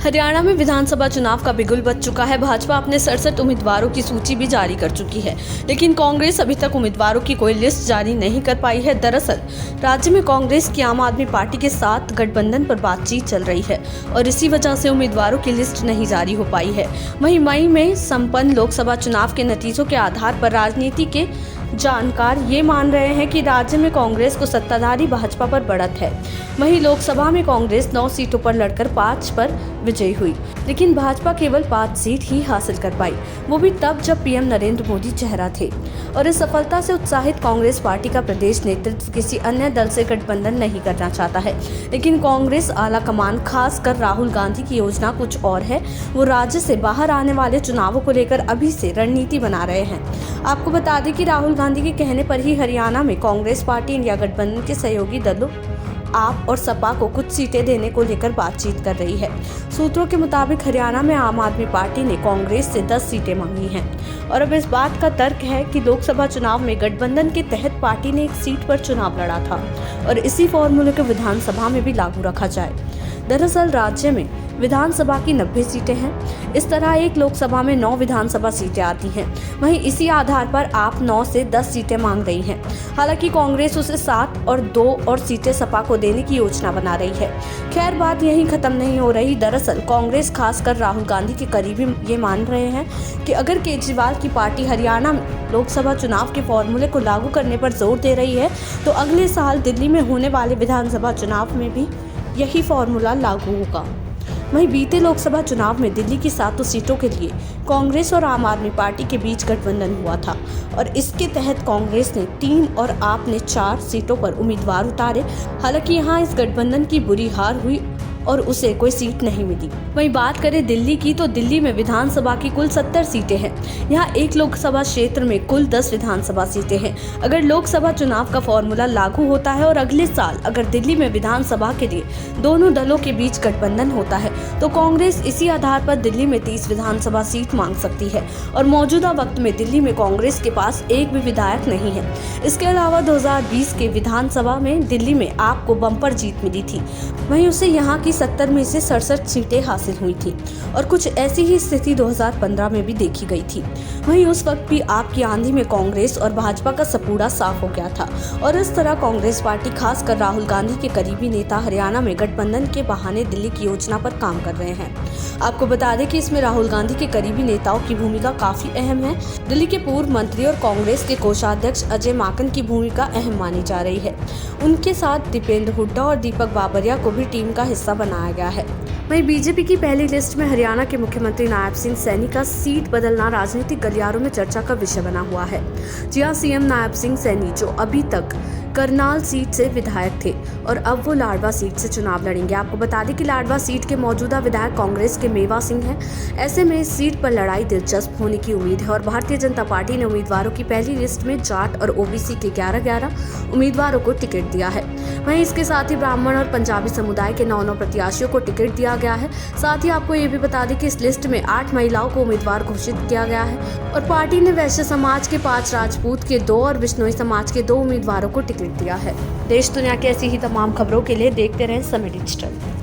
हरियाणा में विधानसभा चुनाव का बिगुल बज चुका है। भाजपा अपने 67 उम्मीदवारों की सूची भी जारी कर चुकी है, लेकिन कांग्रेस अभी तक उम्मीदवारों की कोई लिस्ट जारी नहीं कर पाई है। दरअसल राज्य में कांग्रेस की आम आदमी पार्टी के साथ गठबंधन पर बातचीत चल रही है और इसी वजह से उम्मीदवारों की लिस्ट नहीं जारी हो पाई है। वहीं मई में संपन्न लोकसभा चुनाव के नतीजों के आधार पर राजनीति के जानकार ये मान रहे हैं कि राज्य में कांग्रेस को सत्ताधारी भाजपा पर बढ़त है। वहीं लोकसभा में कांग्रेस 9 सीटों पर लड़कर 5 पर विजयी हुई, लेकिन भाजपा केवल 5 सीट ही हासिल कर पाई, वो भी तब जब पीएम नरेंद्र मोदी चेहरा थे। और इस सफलता से उत्साहित कांग्रेस पार्टी का प्रदेश नेतृत्व किसी अन्य दल से गठबंधन नहीं करना चाहता है, लेकिन कांग्रेस आला कमान खासकर राहुल गांधी की योजना कुछ और है। वो राज्य से बाहर आने वाले चुनावों को लेकर अभी से रणनीति बना रहे हैं। आपको बता दें कि राहुल गांधी के कहने पर ही हरियाणा में कांग्रेस पार्टी इंडिया गठबंधन के सहयोगी दलों आप और सपा को कुछ सीटें देने को लेकर बातचीत कर रही है। सूत्रों के मुताबिक हरियाणा में आम आदमी पार्टी ने कांग्रेस से 10 सीटें मांगी हैं और अब इस बात का तर्क है कि लोकसभा चुनाव में गठबंधन के तहत पार्टी ने एक सीट पर चुनाव लड़ा था और इसी फॉर्मूले को विधानसभा में भी लागू रखा जाए। दरअसल राज्य में विधानसभा की 90 सीटें हैं। इस तरह एक लोकसभा में 9 विधानसभा सीटें आती हैं। वहीं इसी आधार पर आप 9 से 10 सीटें मांग रही हैं। हालांकि कांग्रेस उसे 7 और 2 और सीटें सपा को देने की योजना बना रही है। खैर, बात यहीं खत्म नहीं हो रही। दरअसल कांग्रेस खासकर राहुल गांधी के करीबी ये मान रहे हैं कि अगर केजरीवाल की पार्टी हरियाणा में लोकसभा चुनाव के फॉर्मूले को लागू करने पर जोर दे रही है, तो अगले साल दिल्ली में होने वाले विधानसभा चुनाव में भी यही फॉर्मूला लागू होगा। वहीं बीते लोकसभा चुनाव में दिल्ली की 7 सीटों के लिए कांग्रेस और आम आदमी पार्टी के बीच गठबंधन हुआ था और इसके तहत कांग्रेस ने 3 और आप ने 4 सीटों पर उम्मीदवार उतारे। हालांकि यहां इस गठबंधन की बुरी हार हुई और उसे कोई सीट नहीं मिली। वहीं बात करें दिल्ली की, तो दिल्ली में विधानसभा की कुल 70 सीटें हैं। यहाँ एक लोकसभा क्षेत्र में कुल 10 विधानसभा सीटें हैं। अगर लोकसभा चुनाव का फॉर्मूला लागू होता है और अगले साल अगर दिल्ली में विधानसभा के लिए दोनों दलों के बीच गठबंधन होता है, तो कांग्रेस इसी आधार पर दिल्ली में 30 विधानसभा सीट मांग सकती है और मौजूदा वक्त में दिल्ली में कांग्रेस के पास एक भी विधायक नहीं है। इसके अलावा 2020 के विधानसभा में दिल्ली में आपको बम्पर जीत मिली थी, वहीं उसे यहाँ की 70 में से 67 सीटें हासिल हुई थी और कुछ ऐसी ही स्थिति 2015 में भी देखी गई थी। वहीं उस वक्त भी आपकी आंधी में कांग्रेस और भाजपा का सपूड़ा साफ हो गया था और इस तरह कांग्रेस पार्टी खासकर राहुल गांधी के करीबी नेता हरियाणा में गठबंधन के बहाने दिल्ली की योजना पर काम कर रहे हैं। आपको बता दें कि इसमें राहुल गांधी के करीबी नेताओं की भूमिका काफी अहम है। दिल्ली के पूर्व मंत्री और कांग्रेस के कोषाध्यक्ष अजय माकन की भूमिका अहम मानी जा रही है। उनके साथ दीपेंद्र हुड्डा और दीपक बाबरिया को भी टीम का हिस्सा बनाया गया है। वहीं बीजेपी की पहली लिस्ट में हरियाणा के मुख्यमंत्री नायब सिंह सैनी का सीट बदलना राजनीतिक गलियारों में चर्चा का विषय बना हुआ है। जी हां, सीएम नायब सिंह सैनी जो अभी तक करनाल सीट से विधायक थे और अब वो लाडवा सीट से चुनाव लड़ेंगे। आपको बता दें कि लाडवा सीट के मौजूदा विधायक कांग्रेस के मेवा सिंह हैं। ऐसे में इस सीट पर लड़ाई दिलचस्प होने की उम्मीद है और भारतीय जनता पार्टी ने उम्मीदवारों की पहली लिस्ट में जाट और ओबीसी के 11 उम्मीदवारों को टिकट दिया है। वहीं इसके साथ ही ब्राह्मण और पंजाबी समुदाय के 9 प्रत्याशियों को टिकट दिया गया है। साथ ही आपको ये भी बता दें कि इस लिस्ट में 8 महिलाओं को उम्मीदवार घोषित किया गया है और पार्टी ने वैश्य समाज के 5, राजपूत के 2 और बिश्नोई समाज के 2 उम्मीदवारों को टिकट दिया है। देश दुनिया की ऐसी ही तमाम खबरों के लिए देखते रहें समय डिजिटल।